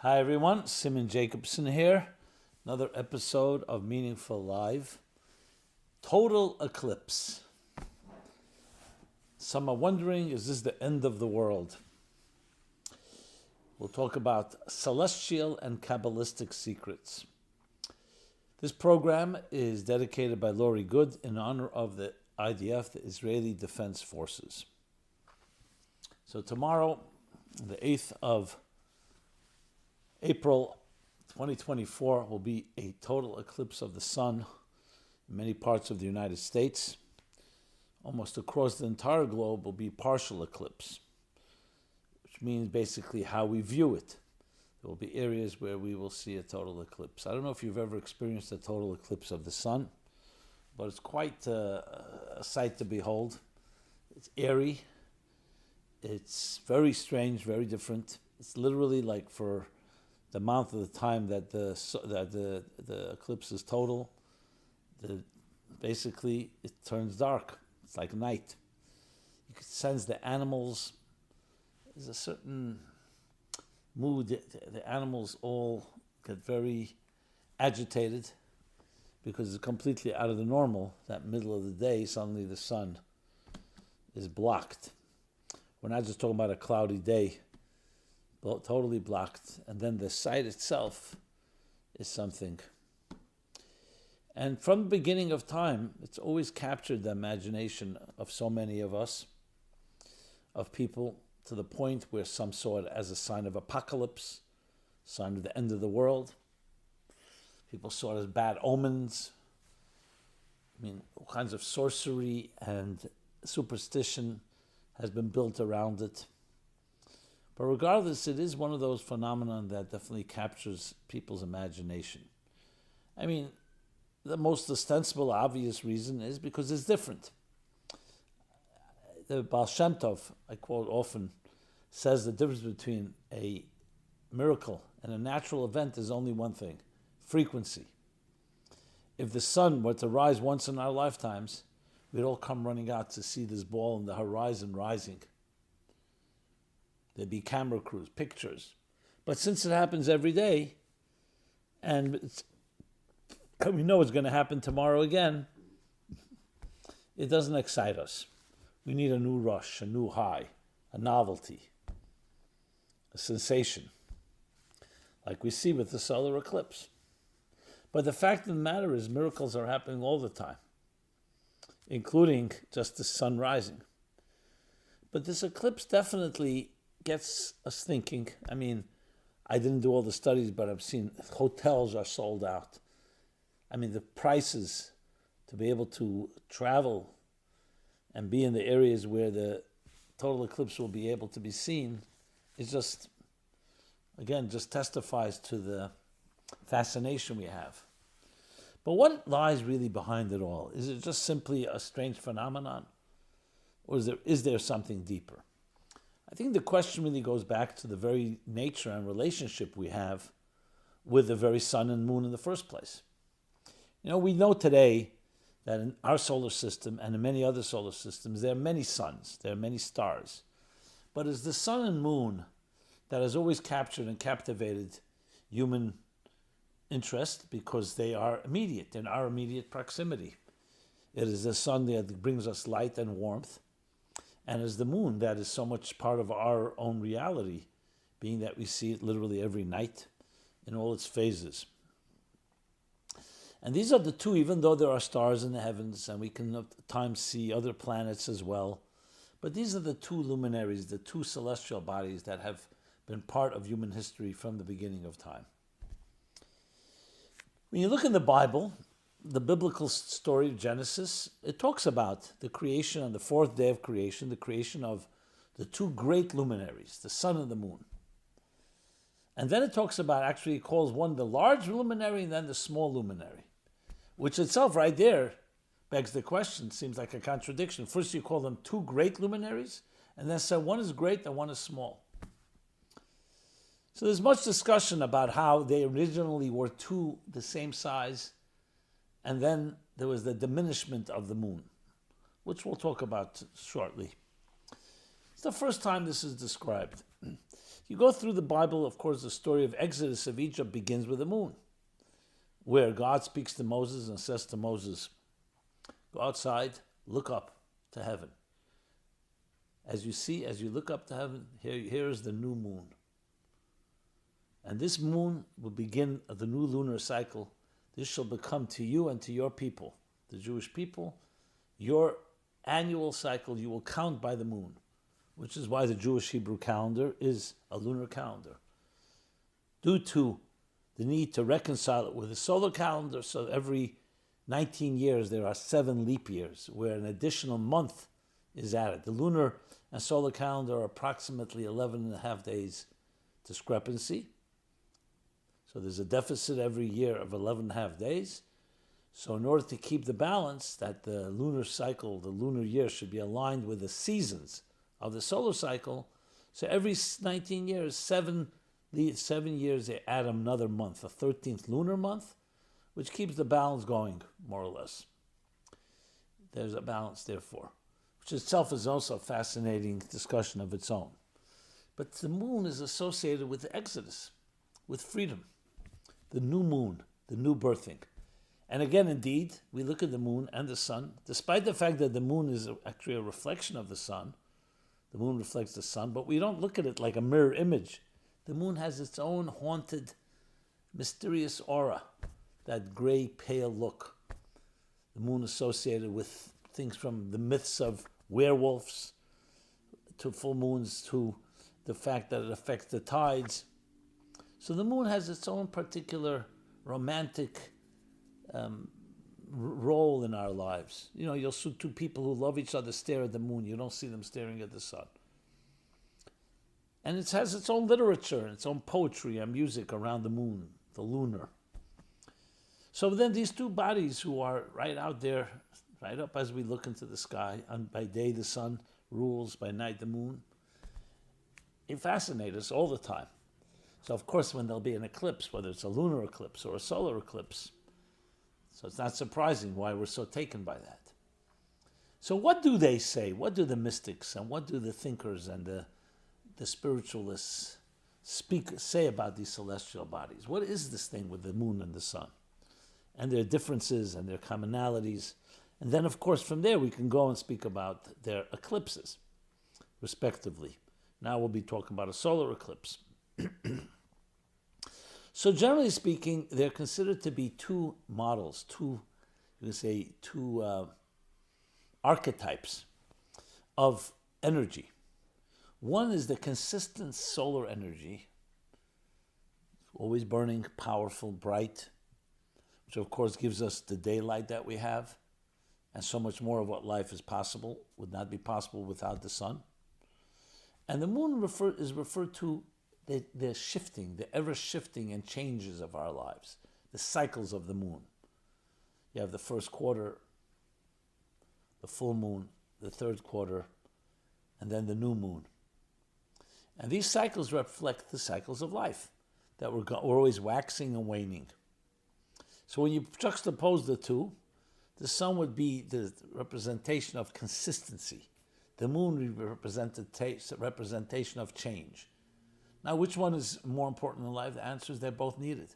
Hi everyone, Simon Jacobson here. Another episode of Meaningful Live. Total eclipse. Some are wondering, is this the end of the world? We'll talk about celestial and Kabbalistic secrets. This program is dedicated by Lori Good in honor of the IDF, the Israeli Defense Forces. So tomorrow, the 8th of April 2024, will be a total eclipse of the sun in many parts of the United States. Almost across the entire globe will be partial eclipse, which means basically how we view it. There will be areas where we will see a total eclipse. I don't know if you've ever experienced a total eclipse of the sun, but it's quite a sight to behold. It's eerie. It's very strange, very different. It's literally like for the amount of the time that the eclipse is total, basically it turns dark. It's like night. You can sense the animals. There's a certain mood. The animals all get very agitated because it's completely out of the normal. That middle of the day, suddenly the sun is blocked. We're not just talking about a cloudy day, but totally blocked. And then the sight itself is something. And from the beginning of time, it's always captured the imagination of so many of us, of people, to the point where some saw it as a sign of apocalypse, sign of the end of the world. People saw it as bad omens. I mean, all kinds of sorcery and superstition has been built around it. But regardless, it is one of those phenomena that definitely captures people's imagination. I mean, the most ostensible, obvious reason is because it's different. The Baal Shem Tov, I quote often, says the difference between a miracle and a natural event is only one thing: frequency. If the sun were to rise once in our lifetimes, we'd all come running out to see this ball in the horizon rising. There'd be camera crews, pictures. But since it happens every day, and we know it's going to happen tomorrow again, it doesn't excite us. We need a new rush, a new high, a novelty, a sensation, like we see with the solar eclipse. But the fact of the matter is, miracles are happening all the time, including just the sun rising. But this eclipse definitely gets us thinking. I mean, I didn't do all the studies, but I've seen hotels are sold out. I mean, the prices to be able to travel and be in the areas where the total eclipse will be able to be seen is just, again, just testifies to the fascination we have. But what lies really behind it all? Is it just simply a strange phenomenon? Or is there something deeper? I think the question really goes back to the very nature and relationship we have with the very sun and moon in the first place. You know, we know today that in our solar system and in many other solar systems, there are many suns, there are many stars. But it's the sun and moon that has always captured and captivated human interest because they are immediate, in our immediate proximity. It is the sun that brings us light and warmth, and it's the moon that is so much part of our own reality, being that we see it literally every night in all its phases. And these are the two, even though there are stars in the heavens, and we can at times see other planets as well, but these are the two luminaries, the two celestial bodies that have been part of human history from the beginning of time. When you look in the Bible, the biblical story of Genesis, it talks about the creation on the fourth day of creation, the creation of the two great luminaries, the sun and the moon. And then it talks about, actually it calls one the large luminary and then the small luminary, which itself right there begs the question, seems like a contradiction. First you call them two great luminaries, and then say one is great and one is small. So there's much discussion about how they originally were two the same size, and then there was the diminishment of the moon, which we'll talk about shortly. It's the first time this is described. You go through the Bible, of course, the story of Exodus of Egypt begins with the moon, where God speaks to Moses and says to Moses, go outside, look up to heaven. As you look up to heaven, here is the new moon. And this moon will begin the new lunar cycle. This shall become to you and to your people, the Jewish people, your annual cycle. You will count by the moon, which is why the Jewish Hebrew calendar is a lunar calendar. Due to the need to reconcile it with the solar calendar, so every 19 years there are 7 leap years, where an additional month is added. The lunar and solar calendar are approximately 11 and a half days discrepancy. So there's a deficit every year of 11 and a half days. So in order to keep the balance, that the lunar cycle, the lunar year should be aligned with the seasons of the solar cycle. So every 19 years, 7 years, they add another month, a 13th lunar month, which keeps the balance going, more or less. There's a balance, therefore, which itself is also a fascinating discussion of its own. But the moon is associated with the Exodus, with freedom, the new moon, the new birthing. And again, indeed, we look at the moon and the sun, despite the fact that the moon is actually a reflection of the sun. The moon reflects the sun, but we don't look at it like a mirror image. The moon has its own haunted, mysterious aura, that gray, pale look. The moon associated with things from the myths of werewolves, to full moons, to the fact that it affects the tides. So the moon has its own particular romantic role in our lives. You know, you'll see 2 people who love each other stare at the moon. You don't see them staring at the sun. And it has its own literature, and its own poetry and music around the moon, the lunar. So then these 2 bodies who are right out there, right up as we look into the sky, and by day the sun rules, by night the moon, it fascinates us all the time. So of course when there'll be an eclipse, whether it's a lunar eclipse or a solar eclipse, so it's not surprising why we're so taken by that. So what do they say? What do the mystics and what do the thinkers and the spiritualists say about these celestial bodies? What is this thing with the moon and the sun? And their differences and their commonalities. And then, of course, from there we can go and speak about their eclipses, respectively. Now we'll be talking about a solar eclipse. So generally speaking, they're considered to be 2 models, two archetypes of energy. One is the consistent solar energy, always burning, powerful, bright, which of course gives us the daylight that we have, and so much more of what life is possible, would not be possible without the sun. And the moon is referred to the shifting, the ever-shifting and changes of our lives, the cycles of the moon. You have the first quarter, the full moon, the third quarter, and then the new moon. And these cycles reflect the cycles of life, that we're always waxing and waning. So when you juxtapose the 2, the sun would be the representation of consistency. The moon would be representation of change. Now, which one is more important in life? The answer is they're both needed.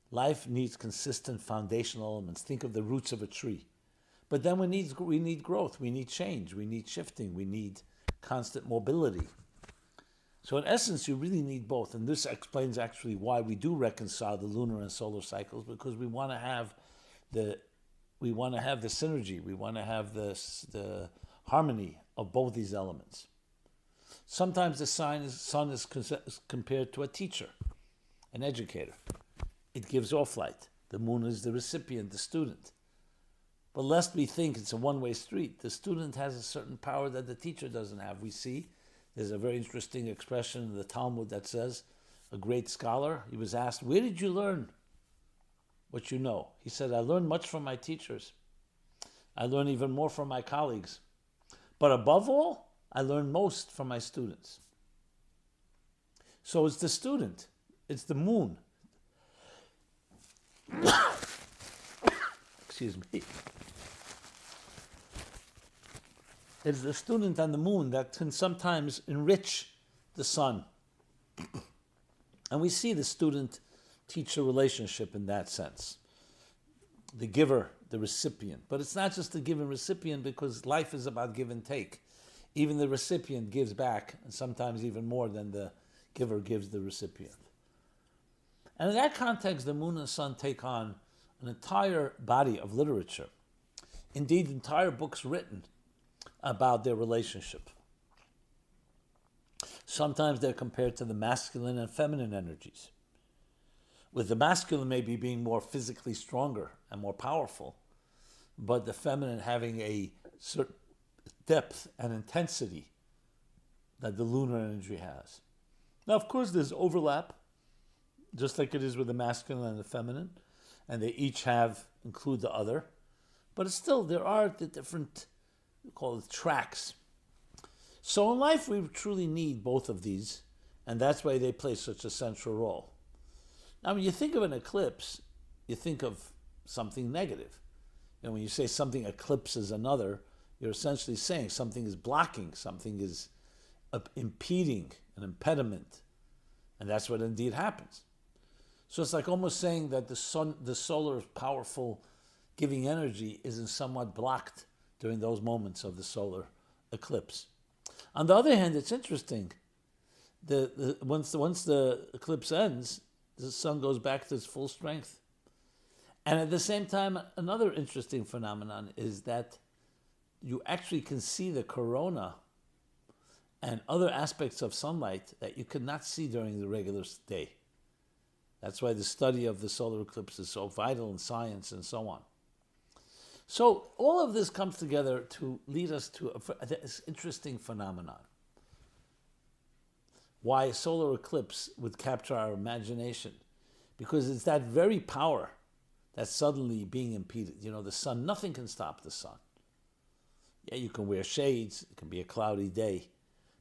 Life needs consistent foundational elements. Think of the roots of a tree. But then we need growth, we need change, we need shifting, we need constant mobility. So in essence, you really need both. And this explains actually why we do reconcile the lunar and solar cycles, because we want to have the synergy, we want to have the harmony of both these elements. Sometimes the sun is compared to a teacher, an educator. It gives off light. The moon is the recipient, the student. But lest we think it's a one-way street, the student has a certain power that the teacher doesn't have. We see there's a very interesting expression in the Talmud that says, a great scholar, he was asked, where did you learn what you know? He said, I learned much from my teachers. I learned even more from my colleagues. But above all, I learn most from my students. So it's the student, it's the moon. Excuse me. It's the student and the moon that can sometimes enrich the sun And we see the student-teacher relationship in that sense. The giver, the recipient. But it's not just the giver and recipient, because life is about give and take. Even the recipient gives back, and sometimes even more than the giver gives the recipient. And in that context, the moon and the sun take on an entire body of literature. Indeed, entire books written about their relationship. Sometimes they're compared to the masculine and feminine energies, with the masculine maybe being more physically stronger and more powerful, but the feminine having a certain depth and intensity that the lunar energy has. Now, of course, there's overlap, just like it is with the masculine and the feminine, and they each include the other, but it's still, there are the different, we call it tracks. So in life, we truly need both of these, and that's why they play such a central role. Now, when you think of an eclipse, you think of something negative. And when you say something eclipses another, you're essentially saying something is blocking, something is impeding, an impediment. And that's what indeed happens. So it's like almost saying that the solar powerful giving energy is somewhat blocked during those moments of the solar eclipse. On the other hand, it's interesting. Once the eclipse ends, the sun goes back to its full strength. And at the same time, another interesting phenomenon is that you actually can see the corona and other aspects of sunlight that you could not see during the regular day. That's why the study of the solar eclipse is so vital in science and so on. So all of this comes together to lead us to this interesting phenomenon. Why a solar eclipse would capture our imagination. Because it's that very power that's suddenly being impeded. You know, the sun, nothing can stop the sun. Yeah, you can wear shades, it can be a cloudy day.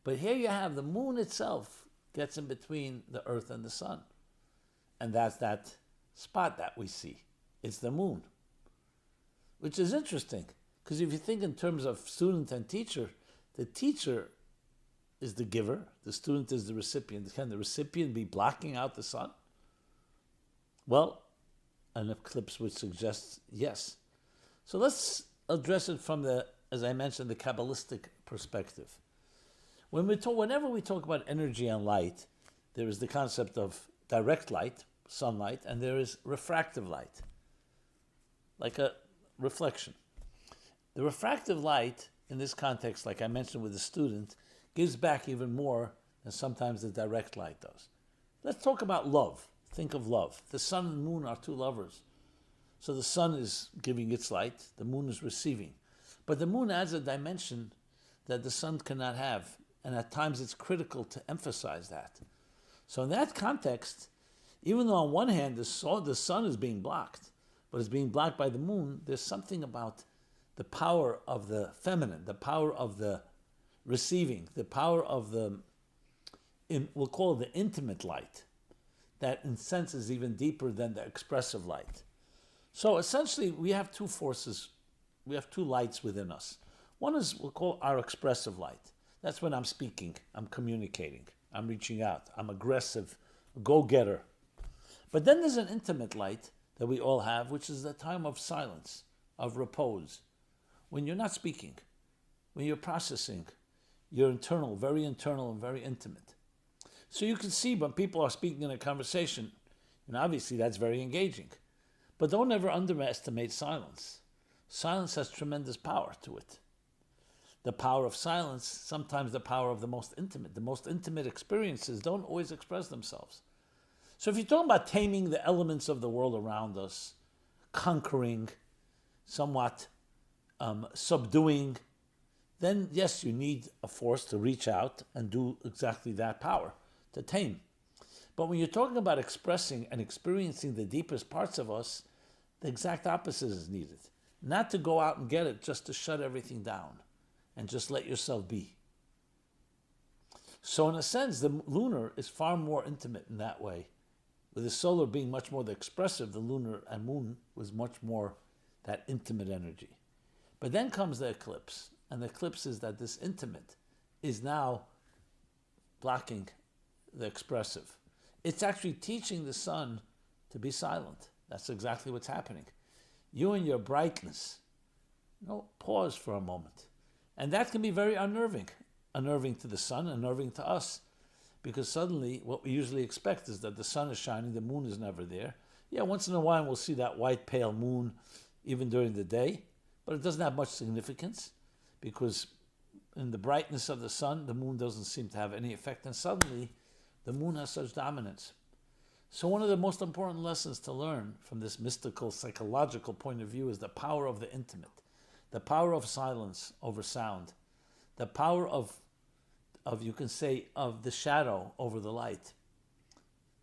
But here you have the moon itself gets in between the earth and the sun. And that's that spot that we see. It's the moon. Which is interesting, because if you think in terms of student and teacher, the teacher is the giver, the student is the recipient. Can the recipient be blocking out the sun? Well, an eclipse would suggest yes. So let's address it from the, as I mentioned, the Kabbalistic perspective. Whenever we talk about energy and light, there is the concept of direct light, sunlight, and there is refractive light, like a reflection. The refractive light, in this context, like I mentioned with the student, gives back even more than sometimes the direct light does. Let's talk about love. Think of love. The sun and moon are two lovers. So the sun is giving its light, the moon is receiving. But the moon adds a dimension that the sun cannot have, and at times it's critical to emphasize that. So in that context, even though on one hand the sun is being blocked, but it's being blocked by the moon, there's something about the power of the feminine, the power of the receiving, the power of we'll call it the intimate light, that in sense is even deeper than the expressive light. So essentially we have two forces, we have two lights within us. One is we'll call our expressive light. That's when I'm speaking, I'm communicating, I'm reaching out, I'm aggressive, go-getter. But then there's an intimate light that we all have, which is the time of silence, of repose. When you're not speaking, when you're processing, you're internal, and very intimate. So you can see when people are speaking in a conversation, and obviously that's very engaging. But don't ever underestimate silence. Silence has tremendous power to it. The power of silence, sometimes the power of the most intimate experiences don't always express themselves. So if you're talking about taming the elements of the world around us, conquering, somewhat subduing, then yes, you need a force to reach out and do exactly that power, to tame. But when you're talking about expressing and experiencing the deepest parts of us, the exact opposite is needed. Not to go out and get it, just to shut everything down and just let yourself be. So in a sense, the lunar is far more intimate in that way. With the solar being much more the expressive, the lunar and moon was much more that intimate energy. But then comes the eclipse, and the eclipse is that this intimate is now blocking the expressive. It's actually teaching the sun to be silent. That's exactly what's happening. You and your brightness, pause for a moment. And that can be very unnerving to the sun, unnerving to us. Because suddenly, what we usually expect is that the sun is shining, the moon is never there. Yeah, once in a while we'll see that white, pale moon, even during the day, but it doesn't have much significance, because in the brightness of the sun, the moon doesn't seem to have any effect, and suddenly, the moon has such dominance. So one of the most important lessons to learn from this mystical, psychological point of view is the power of the intimate, the power of silence over sound, the power of you can say, of the shadow over the light,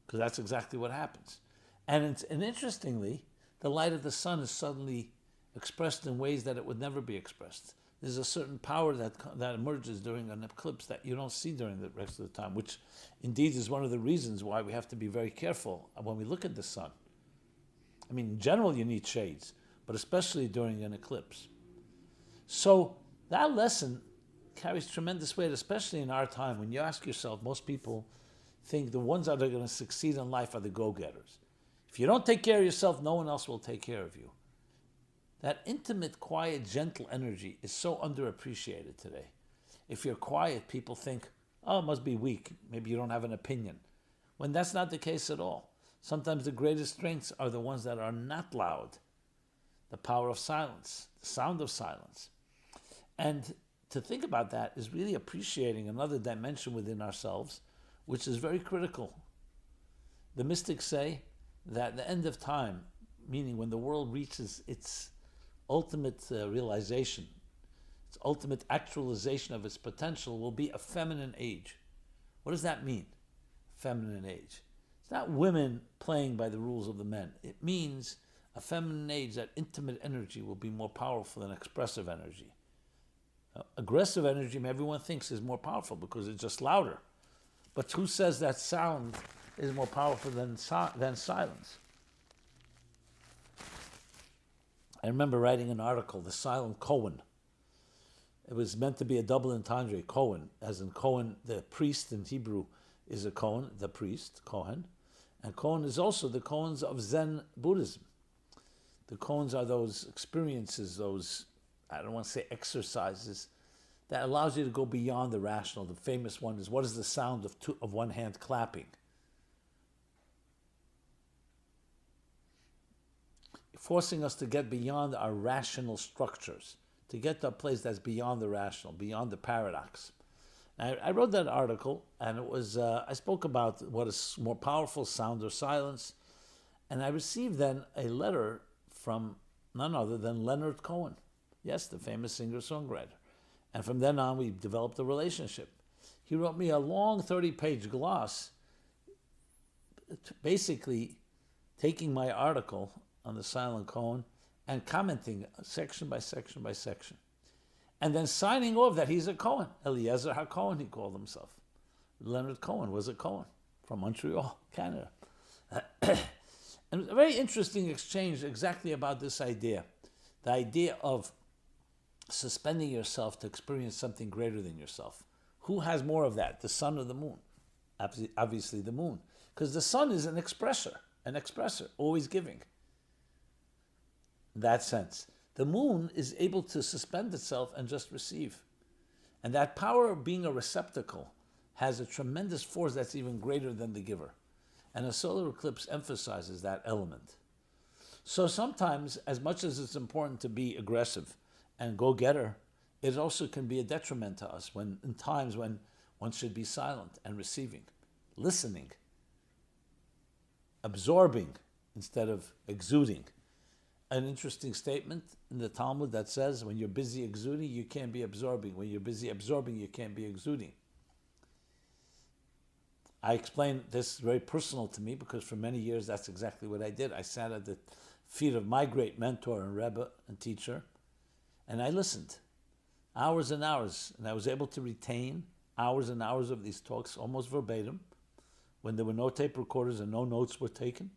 because that's exactly what happens. And interestingly, the light of the sun is suddenly expressed in ways that it would never be expressed. There's a certain power that emerges during an eclipse that you don't see during the rest of the time, which indeed is one of the reasons why we have to be very careful when we look at the sun. I mean, in general, you need shades, but especially during an eclipse. So that lesson carries tremendous weight, especially in our time, when you ask yourself, most people think the ones that are going to succeed in life are the go-getters. If you don't take care of yourself, no one else will take care of you. That intimate, quiet, gentle energy is so underappreciated today. If you're quiet, people think, oh, it must be weak. Maybe you don't have an opinion. When that's not the case at all. Sometimes the greatest strengths are the ones that are not loud. The power of silence, the sound of silence. And to think about that is really appreciating another dimension within ourselves, which is very critical. The mystics say that the end of time, meaning when the world reaches its ultimate realization, its ultimate actualization of its potential, will be a feminine age. What does that mean, feminine age? It's not women playing by the rules of the men. It means a feminine age, that intimate energy will be more powerful than expressive energy. Aggressive energy, everyone thinks, is more powerful because it's just louder. But who says that sound is more powerful than silence? I remember writing an article, The Silent Kohen. It was meant to be a double entendre, Kohen, as in Kohen, the priest in Hebrew is a Kohen, the priest, Kohen. And Kohen is also the Kohens of Zen Buddhism. The Kohens are those experiences, those, I don't want to say exercises, that allows you to go beyond the rational. The famous one is, what is the sound of one hand clapping? Forcing us to get beyond our rational structures, to get to a place that's beyond the rational, beyond the paradox. I wrote that article, and it was I spoke about what is more powerful, sound or silence, and I received then a letter from none other than Leonard Cohen, yes, the famous singer-songwriter. And from then on, we developed a relationship. He wrote me a long 30-page gloss, basically taking my article on the Silent Cohen and commenting section by section by section. And then signing off that he's a Cohen. Eliezer HaCohen, he called himself. Leonard Cohen was a Cohen from Montreal, Canada. And a very interesting exchange exactly about this idea. The idea of suspending yourself to experience something greater than yourself. Who has more of that, the sun or the moon? Obviously the moon. Because the sun is an expressor, always giving. In that sense. The moon is able to suspend itself and just receive. And that power of being a receptacle has a tremendous force that's even greater than the giver. And a solar eclipse emphasizes that element. So sometimes, as much as it's important to be aggressive and go-getter, it also can be a detriment to us in times when one should be silent and receiving, listening, absorbing instead of exuding. An interesting statement in the Talmud that says, when you're busy exuding, you can't be absorbing. When you're busy absorbing, you can't be exuding. I explain this very personal to me because for many years that's exactly what I did. I sat at the feet of my great mentor and Rebbe and teacher, and I listened hours and hours, and I was able to retain hours and hours of these talks almost verbatim when there were no tape recorders and no notes were taken.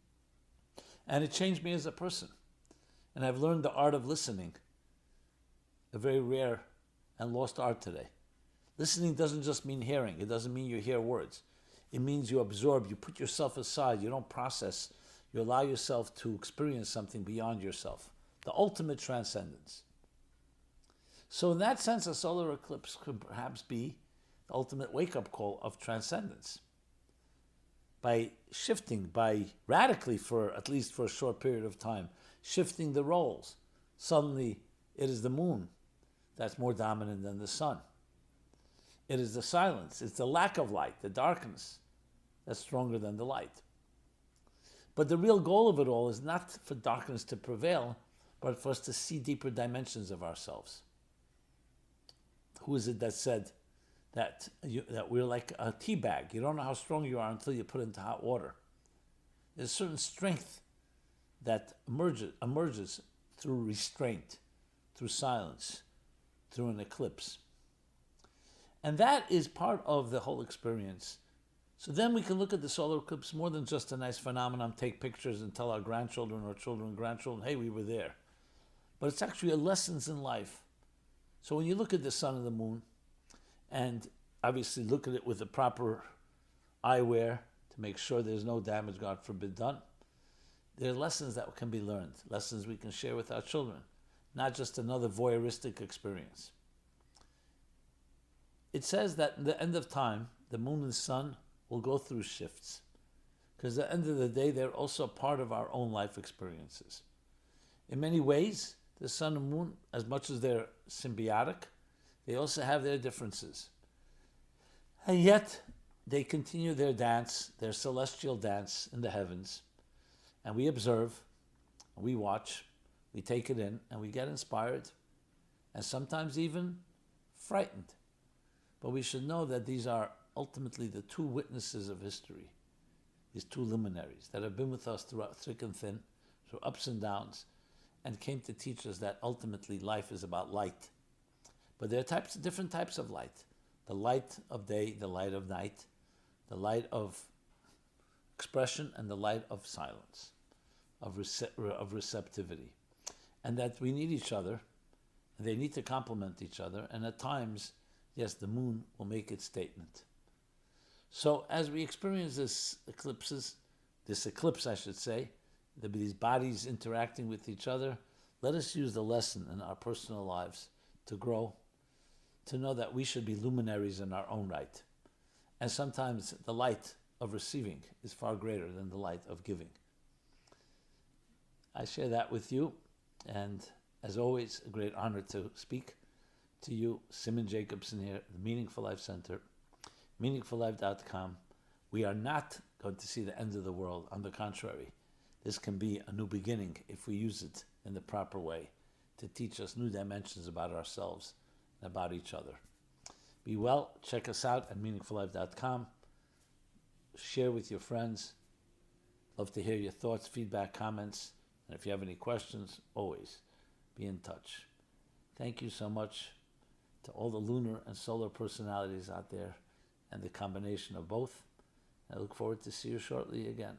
And it changed me as a person. And I've learned the art of listening, a very rare and lost art today. Listening doesn't just mean hearing. It doesn't mean you hear words. It means you absorb, you put yourself aside, you don't process, you allow yourself to experience something beyond yourself, the ultimate transcendence. So in that sense, a solar eclipse could perhaps be the ultimate wake-up call of transcendence. By shifting, by radically, at least for a short period of time, shifting the roles, suddenly it is the moon that's more dominant than the sun. It is the silence, it's the lack of light, the darkness that's stronger than the light. But the real goal of it all is not for darkness to prevail, but for us to see deeper dimensions of ourselves. Who is it that said that we're like a tea bag? You don't know how strong you are until you put it into hot water. There's a certain strength that emerges through restraint, through silence, through an eclipse. And that is part of the whole experience. So then we can look at the solar eclipse more than just a nice phenomenon, take pictures and tell our grandchildren or children and grandchildren, hey, we were there. But it's actually a lessons in life. So when you look at the sun and the moon, and obviously look at it with the proper eyewear to make sure there's no damage, God forbid, done, there are lessons that can be learned, lessons we can share with our children, not just another voyeuristic experience. It says that in the end of time, the moon and sun will go through shifts, because at the end of the day, they're also part of our own life experiences. In many ways, the sun and moon, as much as they're symbiotic, they also have their differences. And yet, they continue their dance, their celestial dance in the heavens. And we observe, we watch, we take it in, and we get inspired, and sometimes even frightened. But we should know that these are ultimately the two witnesses of history, these two luminaries that have been with us throughout thick and thin, through ups and downs, and came to teach us that ultimately life is about light. But there are different types of light. The light of day, the light of night, the light of expression, and the light of silence, of receptivity. And that we need each other, and they need to complement each other, and at times, yes, the moon will make its statement. So as we experience this eclipse, I should say, there'll be these bodies interacting with each other. Let us use the lesson in our personal lives to grow, to know that we should be luminaries in our own right. And sometimes the light of receiving is far greater than the light of giving. I share that with you, and as always, a great honor to speak to you. Simon Jacobson here, the Meaningful Life Center, meaningfullife.com. We are not going to see the end of the world. On the contrary, this can be a new beginning if we use it in the proper way to teach us new dimensions about ourselves and about each other. Be well. Check us out at meaningfullife.com. Share with your friends. Love to hear your thoughts, feedback, comments. And if you have any questions, always be in touch. Thank you so much to all the lunar and solar personalities out there and the combination of both. I look forward to see you shortly again.